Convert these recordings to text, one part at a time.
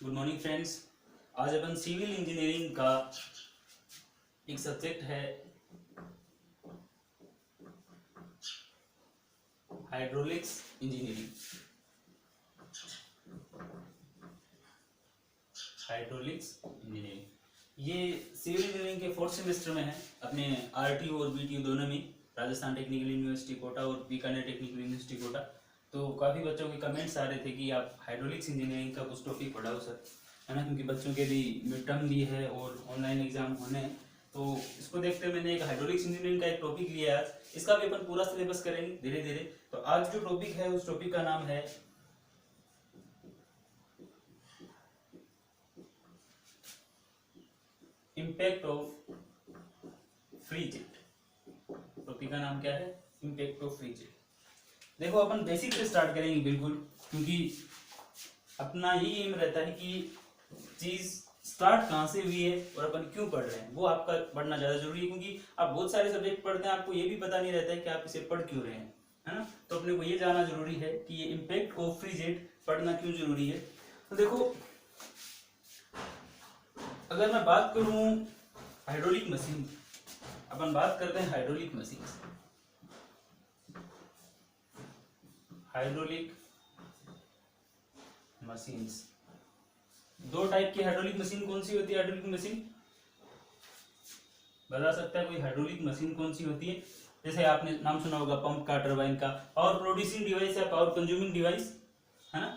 Good morning friends. आज अपन civil engineering का एक सब्जेक्ट है हाइड्रोलिक्स इंजीनियरिंग। ये सिविल इंजीनियरिंग के 4th सेमेस्टर में है अपने आरटीओ और बीटीयू दोनों में, राजस्थान टेक्निकल यूनिवर्सिटी कोटा और बीकानेर टेक्निकल यूनिवर्सिटी कोटा। तो काफ़ी बच्चों के कमेंट्स आ रहे थे कि आप हाइड्रोलिक्स इंजीनियरिंग का कुछ टॉपिक पढ़ाओ सर, है ना, क्योंकि बच्चों के भी मिड टर्म भी है और ऑनलाइन एग्जाम होने हैं। तो इसको देखते हुए मैंने एक हाइड्रोलिक्स इंजीनियरिंग का एक टॉपिक लिया है आज। इसका भी अपन पूरा सिलेबस करेंगे धीरे धीरे। तो आज जो टॉपिक है उस टॉपिक का नाम है impact of free jet. Topic का नाम क्या है? Impact of free jet. देखो अपन बेसिक से स्टार्ट करेंगे बिल्कुल, क्योंकि अपना यही एम रहता है कि चीज स्टार्ट कहाँ से हुई है और अपन क्यों पढ़ रहे हैं, वो आपका पढ़ना ज्यादा जरूरी है। क्योंकि आप बहुत सारे सब्जेक्ट पढ़ते हैं, आपको ये भी पता नहीं रहता है कि आप इसे पढ़ क्यों रहे हैं, है ना। तो अपने को ये जानना जरूरी है कि ये इम्पैक्ट ऑफ फ्री जेट पढ़ना क्यों जरूरी है। तो देखो, अगर मैं बात करूं हाइड्रोलिक मशीन, अपन बात करते हैं हाइड्रोलिक मशीन। हाइड्रोलिक मशीन्स, दो टाइप की हाइड्रोलिक मशीन कौन सी होती है? हाइड्रोलिक मशीन बता सकता है कोई? हाइड्रोलिक मशीन कौन सी होती है? जैसे आपने नाम सुना होगा पंप का, टरबाइन का, पावर प्रोड्यूसिंग डिवाइस या पावर कंज्यूमिंग डिवाइस, है ना।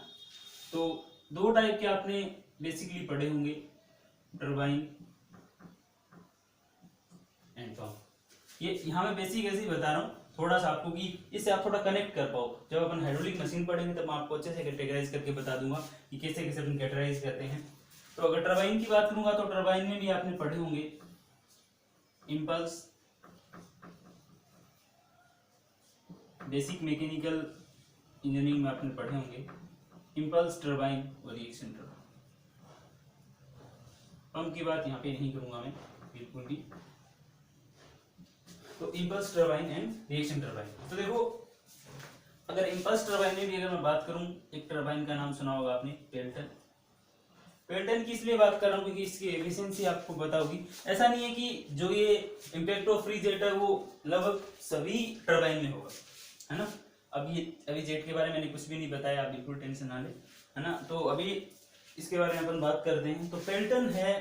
तो दो टाइप के आपने बेसिकली पढ़े होंगे, टरबाइन एंड पंप। ये यहाँ मैं बेसिक ऐसे ही बता रहा हूँ थोड़ा सा आपको, कि इससे आप थोड़ा कनेक्ट कर पाओ। जब अपन हाइड्रोलिक मशीन पढ़ेंगे तब मैं आपको अच्छे से कैटेगराइज करके बता दूंगा कि कैसे कैसे अपन कैटेगराइज करते हैं। तो अगर टरबाइन की बात करूंगा तो टरबाइन में भी आपने पढ़े होंगे इम्पल्स, बेसिक मैकेनिकल इंजीनियरिंग में आपने पढ़े होंगे इम्पल्स टरबाइन और रिएक्शन टरबाइन। पंप की बात यहाँ पे नहीं करूंगा मैं बिल्कुल भी। तो impulse turbine and reaction turbine. तो देखो, अगर इम्पल्स टरबाइन में भी अगर मैं बात करूं, एक टरबाइन का नाम सुना होगा आपने, पेल्टन। पेल्टन की इसलिए बात कर रहा हूं क्योंकि इसकी एफिशिएंसी आपको पता होगी। ऐसा नहीं है कि जो ये इम्पैक्ट ऑफ फ्री जेट है वो लगभग सभी टरबाइन में होगा, है ना। अभी जेट के बारे में मैंने कुछ भी नहीं बताया, आप बिल्कुल टेंशन ना ले, है ना। तो अभी इसके बारे में अपन बात करते हैं। तो पेल्टन है,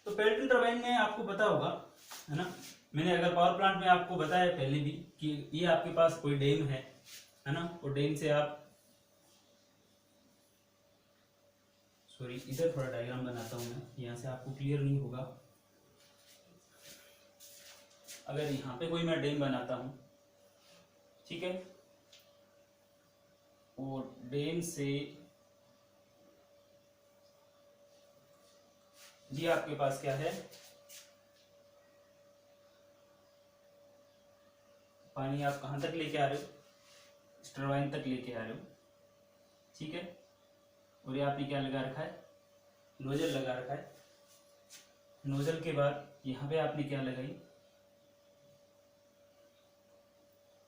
तो पेल्टन टरबाइन में आपको पता होगा, है ना। मैंने अगर पावर प्लांट में आपको बताया पहले भी कि ये आपके पास कोई डैम है ना, और डैम से आप, सॉरी इधर थोड़ा डायग्राम बनाता हूं मैं, यहाँ से आपको क्लियर नहीं होगा। अगर यहाँ पे कोई मैं डैम बनाता हूं, ठीक है, और डैम से जी आपके पास क्या है, पानी आप कहां तक लेके आ रहे हो? टरबाइन तक लेके आ रहे हो, ठीक है। और ये आपने क्या लगा रखा है? नोजल लगा रखा है। नोजल के बाद यहाँ पे आपने क्या लगाई?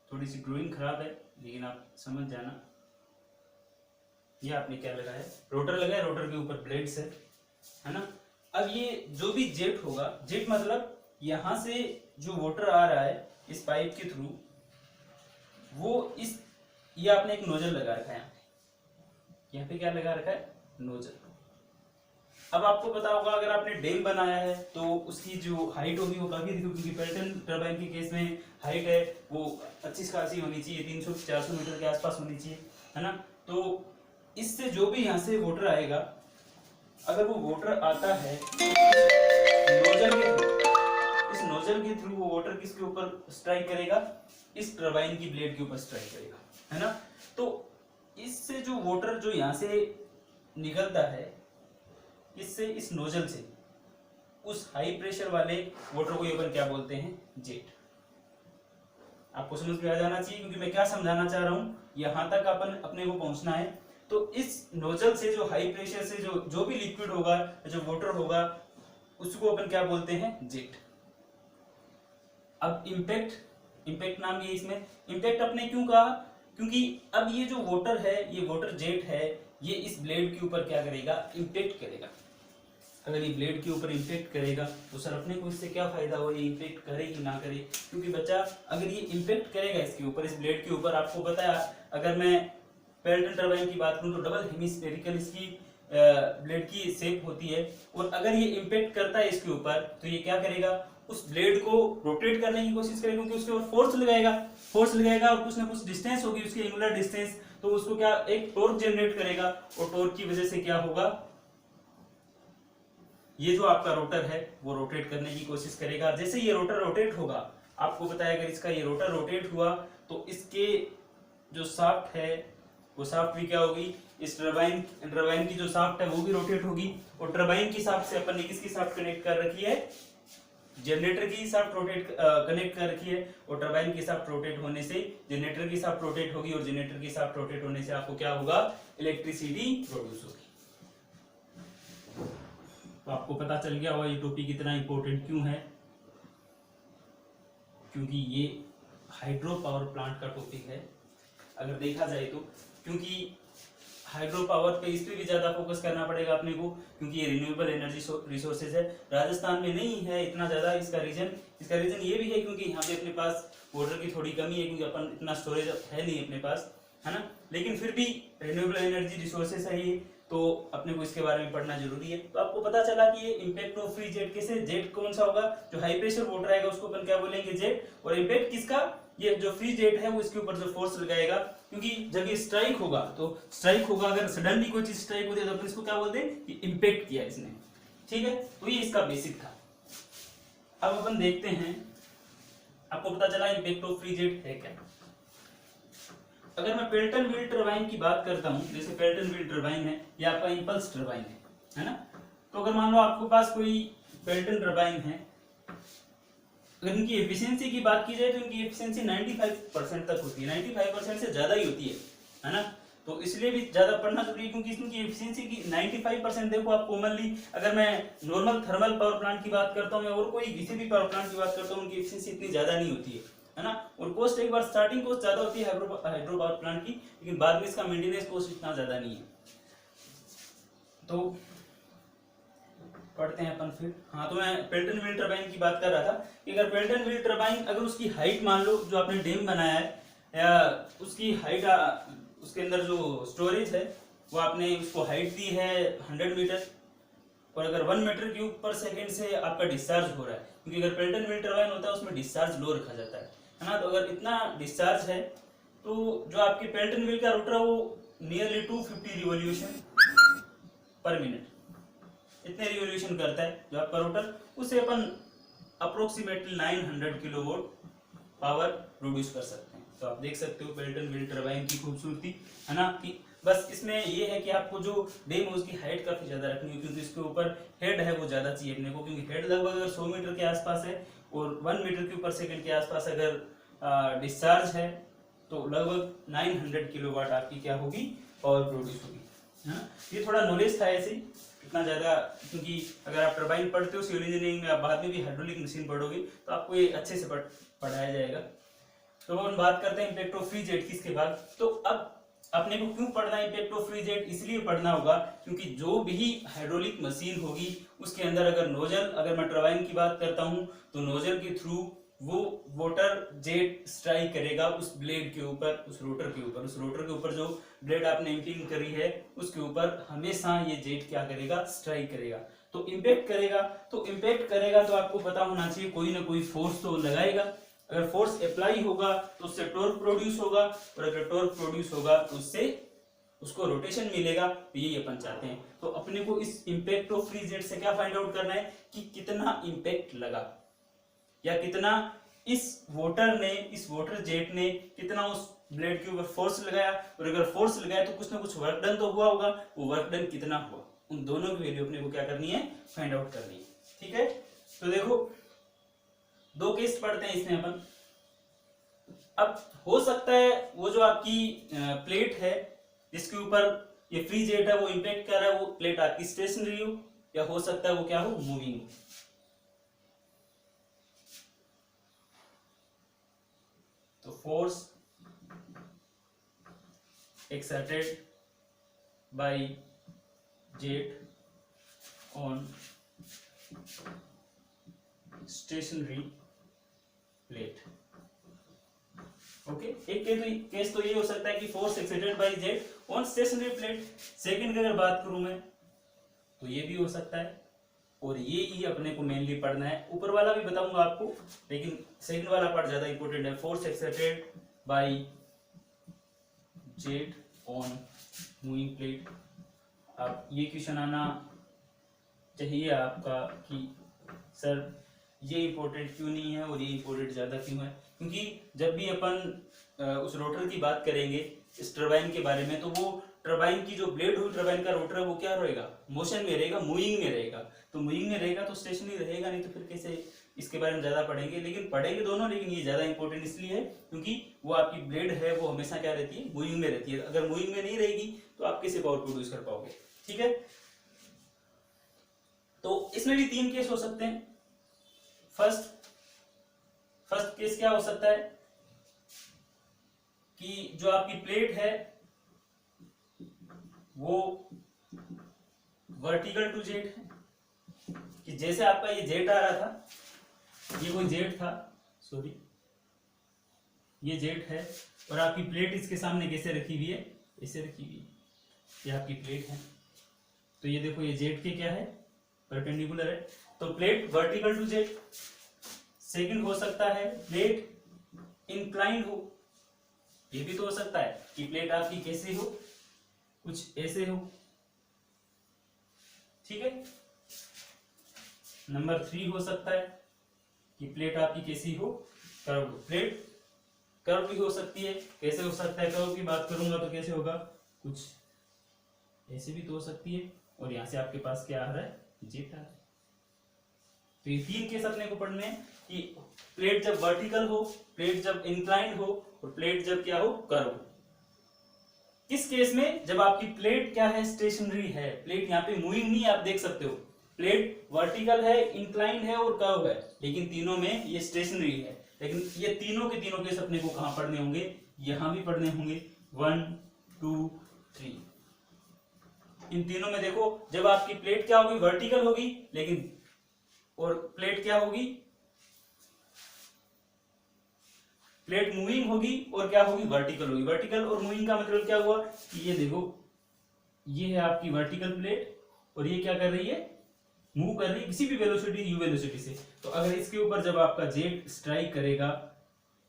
थोड़ी सी ड्राइंग खराब है लेकिन आप समझ जाना। ये आपने क्या लगाया? रोटर लगाया, रोटर के ऊपर ब्लेड्स है ना। अब ये जो भी जेट होगा, जेट मतलब यहाँ से जो वाटर आ रहा है इस पाइप के थ्रू, वो इस, ये आपने एक नोजल लगा रखा है, यहाँ पे क्या लगा रखा है? नोजल। अब आपको पता होगा अगर आपने डैम बनाया है तो उसकी जो हाइट होगी वो काफी अधिक होगी, क्योंकि पेल्टन टरबाइन के केस में हाइट है वो 25 खासी होनी चाहिए, 300 से 400 मीटर के आसपास होनी चाहिए, है ना। तो इससे जो भी यहाँ से वाटर आएगा, अगर वो वाटर आता है नोजल के थ्रू, इस नोजल के थ्रू वो वाटर किसके ऊपर स्ट्राइक करेगा? इस टरबाइन की ब्लेड के ऊपर स्ट्राइक करेगा, है ना। तो इससे जो वाटर जो यहाँ से निकलता है, इससे इस नोजल से, उस हाई प्रेशर वाले वाटर को अपन क्या बोलते हैं? जेट। आपको समझ में आ जाना चाहिए क्योंकि मैं क्या समझाना चाह रहा हूं, यहां तक अपन अपने को पहुंचना है। तो इस नोजल से जो हाई प्रेशर से जो भी लिक्विड होगा, जो वाटर होगा, उसको अपन क्या बोलते हैं? जेट। अब इम्पैक्ट नाम ये इसमें इम्पैक्ट अपने क्यों कहा? क्योंकि अब ये जो वाटर है, ये वाटर जेट है, ये इस ब्लेड के ऊपर क्या करेगा, इम्पेक्ट करेगा। अगर ये ब्लेड के ऊपर इम्पेक्ट करेगा तो सर अपने को इससे क्या फायदा हो, ये इम्पेक्ट करे कि ना करे। क्योंकि बच्चा अगर ये इम्पेक्ट करेगा इसके ऊपर, इस ब्लेड के ऊपर, आपको पता है अगर मैं पेल्टन टरबाइन की बात करूं तो डबल हेमिस्फेरिकल इसकी ब्लेड की शेप होती है, और अगर ये इम्पेक्ट करता है इसके ऊपर तो ये क्या करेगा, उस ब्लेड को रोटेट करने की कोशिश करेगा, क्योंकि उसके ऊपर फोर्स लगाएगा और कुछ ना कुछ डिस्टेंस होगी उसकी, एंगुलर डिस्टेंस, तो उसको क्या एक टॉर्क जनरेट करेगा, और टॉर्क की वजह से क्या होगा, ये जो आपका रोटर है वो रोटेट करने की कोशिश करेगा। जैसे ये रोटर रोटेट होगा, आपको पता है अगर इसका ये रोटर रोटेट हुआ तो इसके जो शाफ्ट है वो शाफ्ट भी क्या होगी, इस टरबाइन की जो शाफ्ट है वो भी रोटेट होगी, और टरबाइन की शाफ्ट से अपन ने किसकी शाफ्ट कनेक्ट कर रखी है, जनरेटर की शाफ्ट रोटेट कनेक्ट कर रखी है, और टरबाइन की शाफ्ट रोटेट होने से जनरेटर की शाफ्ट रोटेट होगी, और जनरेटर की शाफ्ट रोटेट होने से आपको क्या होगा, इलेक्ट्रिसिटी प्रोड्यूस होगी। तो आपको पता चल गया होगा ये टॉपिक इतना इंपॉर्टेंट क्यों है, क्योंकि ये हाइड्रो पावर प्लांट का टॉपिक है अगर देखा जाए तो। क्योंकि हाइड्रो पावर पे इस पे भी ज्यादा फोकस करना पड़ेगा अपने को, क्योंकि ये रिन्यूएबल एनर्जी रिसोर्सेज है, राजस्थान में नहीं है इतना ज्यादा। इसका रीजन ये भी है क्योंकि यहाँ पे अपने पास वाटर की थोड़ी कमी है, क्योंकि अपन इतना स्टोरेज है नहीं अपने पास, है ना। लेकिन फिर भी रिन्यूएबल एनर्जी रिसोर्सेज है ये, तो अपने को इसके बारे में पढ़ना जरूरी है। तो आपको पता चला कि ये इम्पैक्ट ऑफ फ्री जेट कैसे, जेट कौन सा होगा, जो हाई प्रेशर वाटर आएगा उसको अपन क्या बोलेंगे, जेट, और इम्पैक्ट किसका, ये जो फ्री जेट है वो इसके ऊपर जो फोर्स लगाएगा, क्योंकि जब ये स्ट्राइक होगा अगर सडनली कोई चीज स्ट्राइक होती है तो अपन इसको क्या बोलते हैं कि इम्पैक्ट किया इसने, ठीक है। तो ये इसका बेसिक था। अब अपन देखते हैं, आपको पता चला इम्पैक्ट ऑफ फ्री जेट है क्या। अगर मैं पेल्टन व्हील टरबाइन की बात करता हूं, जैसे पेल्टन व्हील टरबाइन है, ये आपका इंपल्स टरबाइन है ना। तो अगर मान लो आपके पास कोई पेल्टन टरबाइन है, अगर इनकी एफिशिएंसी की बात की जाए तो इनकी एफिशिएंसी 95% तक होती है, 95% से ज्यादा ही होती है ना। तो इसलिए भी ज्यादा पढ़ना जरूरी है, क्योंकि इनकी एफिशिएंसी की 95%, देखो आप कॉमनली अगर मैं नॉर्मल थर्मल पावर प्लांट की बात करता हूं मैं, और कोई किसी भी पावर प्लांट की बात करता हूं, उनकी एफिशिएंसी इतनी ज्यादा नहीं होती है ना। और कॉस्ट एक बार स्टार्टिंग कॉस्ट ज्यादा होती है हाइड्रो पावर प्लांट की, लेकिन बाद में इसका मेंटेनेंस कॉस्ट इतना ज्यादा नहीं है। तो पढ़ते हैं अपन फिर। हाँ, तो मैं पेल्टन व्हील टरबाइन की बात कर रहा था कि अगर पेल्टन व्हील टरबाइन, अगर उसकी हाइट मान लो, जो आपने डैम बनाया है या उसकी हाइट, उसके अंदर जो स्टोरेज है वो आपने उसको हाइट दी है 100 मीटर, और अगर 1 मीटर क्यूब पर सेकेंड से आपका डिस्चार्ज हो रहा है, क्योंकि अगर पेल्टन व्हील टरबाइन होता है उसमें डिस्चार्ज लो रखा जाता है ना। तो अगर इतना डिस्चार्ज है तो जो आपके पेल्टन व्हील का रोटर है वो नियरली 250 रिवोल्यूशन पर मिनट, इतने रिवोल्यूशन करता है जो आपका रोटर, उसे अपन अप्रोक्सीमेटली 900 किलोवाट पावर प्रोड्यूस कर सकते हैं। तो आप देख सकते हो पेल्टन व्हील टरबाइन की खूबसूरती, है ना। कि बस इसमें ये है कि आपको जो डैम है उसकी हाइट काफी ज्यादा रखनी है, क्योंकि इसके ऊपर हेड है वो ज्यादा चाहिए अपने को, क्योंकि हेड लगभग अगर 100 मीटर के आसपास है और 1 मीटर क्यूब पर सेकंड के आसपास अगर डिस्चार्ज है तो लगभग 900 किलोवाट आपकी क्या होगी, पावर प्रोड्यूस होगी, है ना। ये थोड़ा नॉलेज था ऐसे ही, इतना ज्यादा, क्योंकि अगर आप टरबाइन पढ़ते हो सिविल इंजीनियरिंग में, आप बाद में भी हाइड्रोलिक मशीन पढ़ोगे तो आपको ये अच्छे से पढ़ाया जाएगा। तो हम बात करते हैं इम्पैक्ट ऑफ फ्री जेट की इसके बाद। तो अब अपने को क्यों पढ़ना है इम्पैक्ट ऑफ फ्री जेट, इसलिए पढ़ना होगा क्योंकि जो भी हाइड्रोलिक मशीन होगी उसके अंदर अगर नोजल, अगर मैं टरबाइन की बात करता हूं तो नोजल के थ्रू वो वाटर जेट स्ट्राइक करेगा उस ब्लेड के ऊपर, उस रोटर के ऊपर जो ब्लेड आपने इंपिंग करी है उसके ऊपर हमेशा ये जेट क्या करेगा, स्ट्राइक करेगा। तो इम्पैक्ट करेगा तो आपको पता होना चाहिए कोई ना कोई फोर्स तो लगाएगा। अगर फोर्स अप्लाई होगा तो उससे टॉर्क प्रोड्यूस होगा, और अगर टॉर्क प्रोड्यूस होगा तो उससे उसको रोटेशन मिलेगा। तो यही अपन चाहते हैं। तो अपने को इस इम्पैक्ट ऑफ फ्री जेट से क्या फाइंड आउट करना है कि कितना इम्पैक्ट लगा, या कितना इस वाटर जेट ने कितना उस ब्लेड के ऊपर फोर्स लगाया, और अगर फोर्स लगाया तो कुछ ना कुछ वर्क डन तो हुआ होगा, वो वर्क डन कितना हुआ, उन दोनों की वैल्यू अपने को क्या करनी है, फाइंड आउट करनी है। ठीक है, तो देखो 2 केस पढ़ते हैं इसमें अपन। अब हो सकता है वो जो आपकी प्लेट है जिसके ऊपर ये फ्री जेट है वो इंपैक्ट कर रहा है, वो प्लेट आपकी स्टेशनरी हो, या हो सकता है वो क्या हो, मूविंग हो। तो force exerted by jet on stationary plate। Okay, एक केस तो ये हो सकता है कि force exerted by jet on stationary plate. Second की अगर बात करूं मैं तो ये भी हो सकता है, और ये ही अपने को मेनली पढ़ना है। ऊपर वाला भी बताऊंगा आपको, लेकिन सेकंड वाला पार्ट ज्यादा इंपॉर्टेंट है। Force exerted by jet on moving plate. आप ये क्वेश्चन आना चाहिए आपका कि सर ये इंपॉर्टेंट क्यों नहीं है और ये इंपॉर्टेंट ज्यादा क्यों है, क्योंकि जब भी अपन उस रोटर की बात करेंगे इस टरबाइन के बारे में, तो वो टरबाइन की जो ब्लेड हुई टरबाइन का रोटर है वो क्या रहेगा, मोशन में रहेगा, मूविंग में रहेगा। तो मूविंग में रहेगा तो स्टेशनरी रहेगा नहीं, तो फिर कैसे इसके बारे में ज्यादा पढ़ेंगे। लेकिन पढ़ेंगे दोनों, लेकिन ये ज्यादा इंपॉर्टेंट इसलिए है क्योंकि वो आपकी ब्लेड है वो हमेशा क्या रहती है, मूविंग में रहती है। अगर मूविंग में नहीं रहेगी तो आप कैसे पावर प्रोड्यूस कर पाओगे। ठीक है, तो इसमें भी 3 केस हो सकते हैं। फर्स्ट केस क्या हो सकता है कि जो आपकी प्लेट है वो वर्टिकल टू जेट है, कि जैसे आपका ये जेट आ रहा था, ये कोई जेट था, सॉरी ये जेट है, और आपकी प्लेट इसके सामने कैसे रखी हुई है, ऐसे रखी हुई है। ये आपकी प्लेट है, तो ये देखो ये जेट के क्या है, परपेंडिकुलर है, तो plate vertical to jet. Second हो सकता है प्लेट इंक्लाइंड हो, ये भी तो हो सकता है कि प्लेट आपकी कैसी हो, कुछ ऐसे हो। ठीक है, नंबर 3 हो सकता है कि प्लेट आपकी कैसी हो, कर्व। प्लेट कर्व भी हो सकती है, कैसे हो सकता है, कर्व की बात करूंगा तो कैसे होगा, कुछ ऐसे भी तो हो सकती है, और यहां से आपके पास क्या आ रहा है, जेट आ रहा है। तो ये 3 केस अपने को पढ़ने हैं कि प्लेट जब वर्टिकल हो, प्लेट जब इंक्लाइंड हो, और प्लेट जब क्या हो, कर्व हो। किस केस में, जब आपकी प्लेट क्या है, स्टेशनरी है, प्लेट यहाँ पे मूविंग नहीं है, आप देख सकते हो प्लेट वर्टिकल है, इंक्लाइंड है और कर्व है, लेकिन तीनों में ये स्टेशनरी है। लेकिन ये तीनों के तीनों केस अपने को कहां पढ़ने होंगे, यहां भी पढ़ने होंगे, 1 2 3। इन तीनों में देखो, जब आपकी प्लेट क्या होगी, वर्टिकल होगी, लेकिन और प्लेट क्या होगी, प्लेट मूविंग होगी, और क्या होगी, वर्टिकल होगी। वर्टिकल और मूविंग का मतलब क्या हुआ कि ये देखो, ये है आपकी वर्टिकल प्लेट, और ये क्या कर रही है, मूव कर रही है किसी भी वेलोसिटी, यू वेलोसिटी से। तो अगर इसके ऊपर जब आपका जेट स्ट्राइक करेगा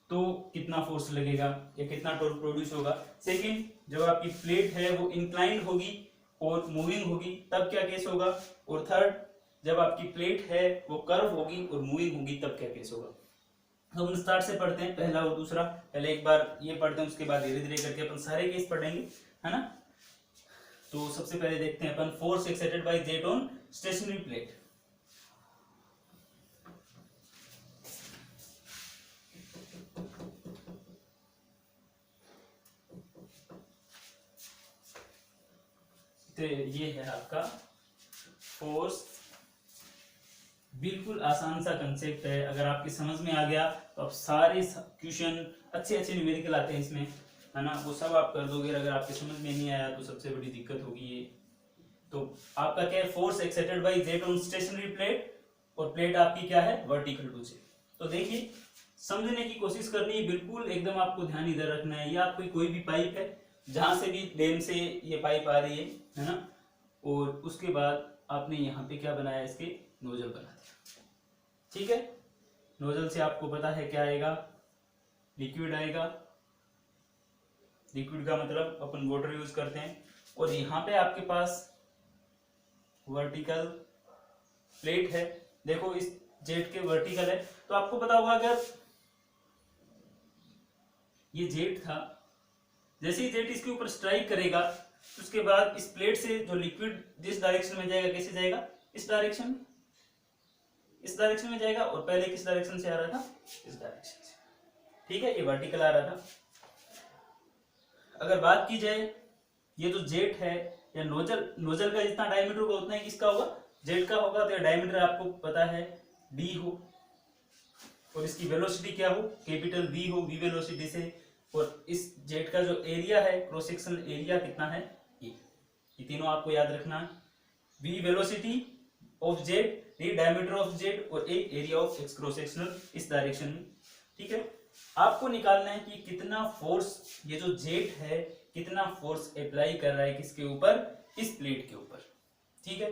तो कितना फोर्स लगेगा या कितना टॉर्क प्रोड्यूस होगा। सेकंड, जब आपकी प्लेट है वो इंक्लाइंड होगी और मूविंग होगी, तब क्या केस होगा। और थर्ड, जब आपकी प्लेट है वो कर्व होगी और मूविंग होगी, तब क्या केस होगा। तो हम स्टार्ट से पढ़ते हैं, पहला और दूसरा। पहले एक बार ये पढ़ते हैं, उसके बाद धीरे धीरे करके अपन सारे केस पढ़ेंगे, है ना। तो सबसे पहले देखते हैं अपन, force exerted by jet on stationary plate. तो ये है आपका फोर्स, बिल्कुल आसान सा कंसेप्ट है। अगर आपकी समझ में आ गया तो आप सारे क्वेश्चन, अच्छे अच्छे न्यूमेरिकल आते हैं इसमें, है ना, वो सब आप कर दोगे। अगर आपकी समझ में नहीं आया तो सबसे बड़ी दिक्कत होगी ये। तो आपका क्या है, force exerted by jet on stationary plate, और प्लेट आपकी क्या है, वर्टिकल टू जेट। तो देखिए, समझने की कोशिश करनी है, बिल्कुल एकदम आपको ध्यान इधर रखना है। ये आपकी कोई भी पाइप है, जहां से भी डैम से ये पाइप आ रही है ना, और उसके बाद आपने यहाँ पे क्या बनाया, इसके नोजल बना दिया। ठीक है, नोजल से आपको पता है क्या आएगा, लिक्विड आएगा। लिक्विड का मतलब अपन वाटर यूज करते हैं। और यहाँ पे आपके पास वर्टिकल प्लेट है, देखो इस जेट के वर्टिकल है, तो आपको पता होगा अगर ये जेट था, जैसे ही जेट इसके ऊपर स्ट्राइक करेगा, उसके बाद इस प्लेट से जो लिक्विड जिस डायरेक्शन में जाएगा, कैसे जाएगा, इस डायरेक्शन में, इस डायरेक्शन में जाएगा। और पहले किस डायरेक्शन से आ रहा था, इस डायरेक्शन से। ठीक है, ये वर्टिकल आ रहा था। अगर बात की जाए, ये जो जेट है या नोजल, नोजल का जितना डायमीटर होगा उतना ही किसका होगा, जेट का होगा। तो डायमीटर आपको पता है डी हो, और इसकी वेलोसिटी क्या हो, कैपिटल वी हो, वी वेलोसिटी से और इस जेट का जो एरिया है, क्रॉस सेक्शनल एरिया कितना है, ये तीनों आपको याद रखना है। v velocity of jet, d diameter of jet और a area of x cross sectional इस डायरेक्शन में। ठीक है, आपको निकालना है कि कितना फोर्स ये जो जेट है कितना फोर्स अप्लाई कर रहा है किसके ऊपर, इस प्लेट के ऊपर। ठीक है,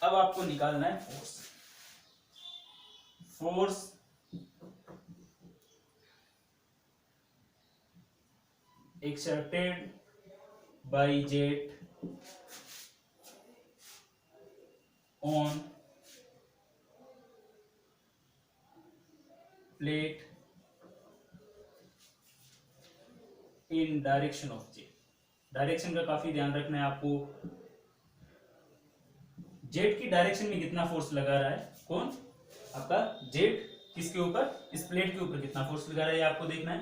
अब आपको निकालना है force exerted by jet on plate in direction of jet. Direction का काफी ध्यान रखना है आपको, जेट की डायरेक्शन में कितना फोर्स लगा रहा है, कौन, आपका जेट किसके ऊपर, इस प्लेट के ऊपर कितना फोर्स लगा रहा है ये आपको देखना है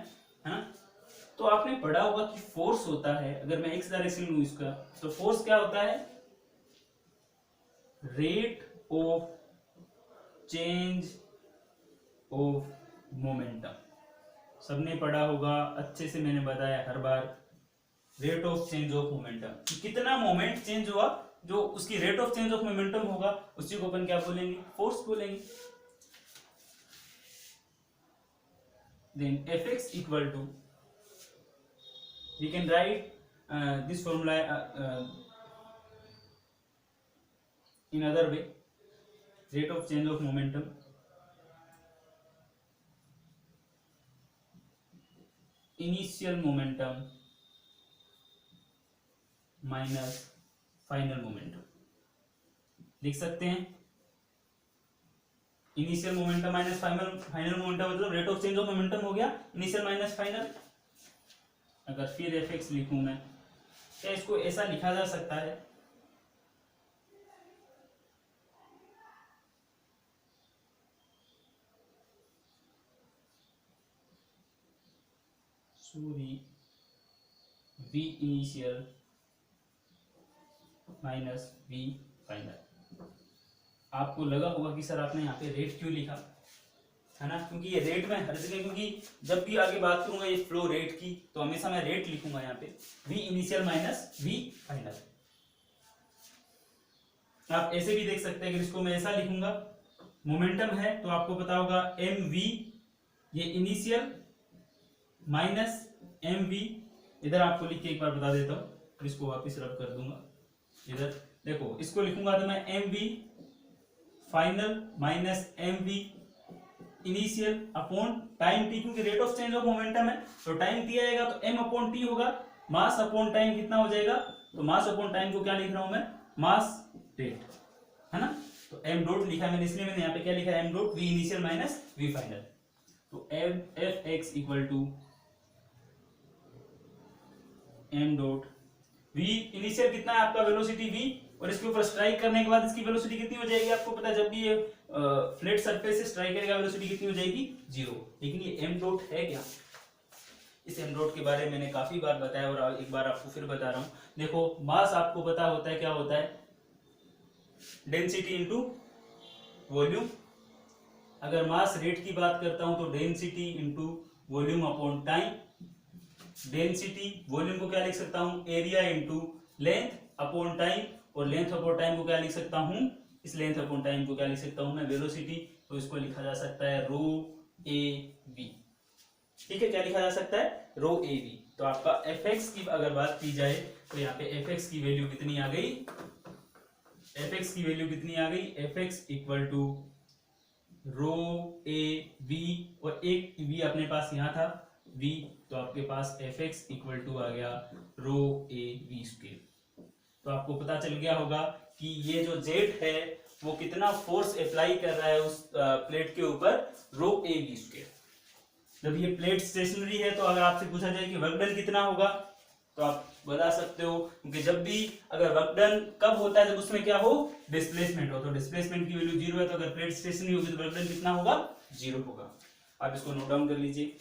ना। तो आपने पढ़ा होगा कि फोर्स होता है, अगर मैं एक्स डायरेक्शन लूं इसका, तो फोर्स क्या होता है, rate of change of momentum. सबने पढ़ा होगा, अच्छे से मैंने बताया हर बार, rate of change of momentum, कितना मोमेंट चेंज हुआ, जो उसकी rate of change of momentum होगा उसी को अपन क्या बोलेंगे, फोर्स बोलेंगे। Then Fx equal to, we can write this formula in other way, rate of change of momentum initial momentum minus final momentum, लिख सकते हैं। Initial momentum minus final momentum मतलब rate of change of momentum हो गया initial minus final. अगर फिर Fx लिखूं मैं, क्या इसको ऐसा लिखा जा सकता है, sorry, v initial minus v final. आपको लगा होगा कि सर आपने यहाँ पे रेट क्यों लिखा, है ना, क्योंकि ये रेट में हर जगह, क्योंकि जब भी आगे बात करूंगा ये फ्लो रेट की तो हमेशा मैं रेट लिखूंगा यहाँ पे, v initial minus v final. आप ऐसे भी देख सकते हैं, अगर इसको मैं ऐसा लिखूंगा, मोमेंटम है तो आपको पता होगा mv, ये इनिशियल माइनस mv, इधर आपको लिख के एक बार बता देता हूं, इसको वापस रब कर दूंगा, इधर देखो इसको लिखूंगा तो मैं mv final minus mv initial upon time t, क्योंकि rate of change of momentum है तो टाइम t आएगा तो m अपॉन t होगा, मास अपॉन टाइम कितना हो जाएगा, तो मास अपॉन टाइम को क्या लिख रहा हूं मैं, मास रेट, है ना। तो m डॉट लिखा है मैंने, इसलिए मैंने यहाँ पे क्या लिखा है, m dot v initial minus v final. तो Fx equal to m dot v initial कितना है आपका, वेलोसिटी v, और इसके ऊपर स्ट्राइक करने के बाद इसकी वेलोसिटी कितनी हो जाएगी, आपको पता है जब भी ये फ्लैट सरफेस से स्ट्राइक करेगा वेलोसिटी कितनी हो जाएगी, 0। लेकिन ये m डॉट है क्या, इस m डॉट के बारे में मैंने काफी बार बताया और एक बार आपको फिर बता रहा हूं। देखो मास आपको पता होता है क्या होता है, डेंसिटी इनटू वॉल्यूम। अगर मास रेट की बात करता हूं तो density into volume upon time. Density volume को क्या लिख सकता हूं, area into length upon time, और लेंथ अपॉन टाइम को क्या लिख सकता हूं, इस लेंथ अपॉन टाइम को क्या लिख सकता हूं मैं, वेलोसिटी। तो इसको लिखा जा सकता है रो ए वी। ठीक है, क्या लिखा जा सकता है, रो ए वी। तो आपका Fx की अगर बात की जाए तो यहाँ पे Fx की वैल्यू कितनी आ गई, Fx की वैल्यू कितनी आ गई, Fx equal to rho A V, और एक v अपने पास यहाँ था v, तो आपके पास Fx इक्वल टू आ गया रो ए वी स्क्वायर। तो आपको पता चल गया होगा कि ये जो जेट है वो कितना फोर्स अप्लाई कर रहा है उस प्लेट के ऊपर, रो ए वी स्क्वायर। जब ये प्लेट स्टेशनरी है तो अगर आपसे पूछा जाए कि वर्क डन कितना होगा तो आप बता सकते हो, क्योंकि जब भी अगर वर्क डन कब होता है, जब उसमें क्या हो, डिस्प्लेसमेंट हो। तो डिस्प्लेसमेंट की वैल्यू 0 है, तो अगर प्लेट स्टेशनरी होगी तो वर्क डन कितना होगा, 0 होगा। आप इसको नोट डाउन कर लीजिए।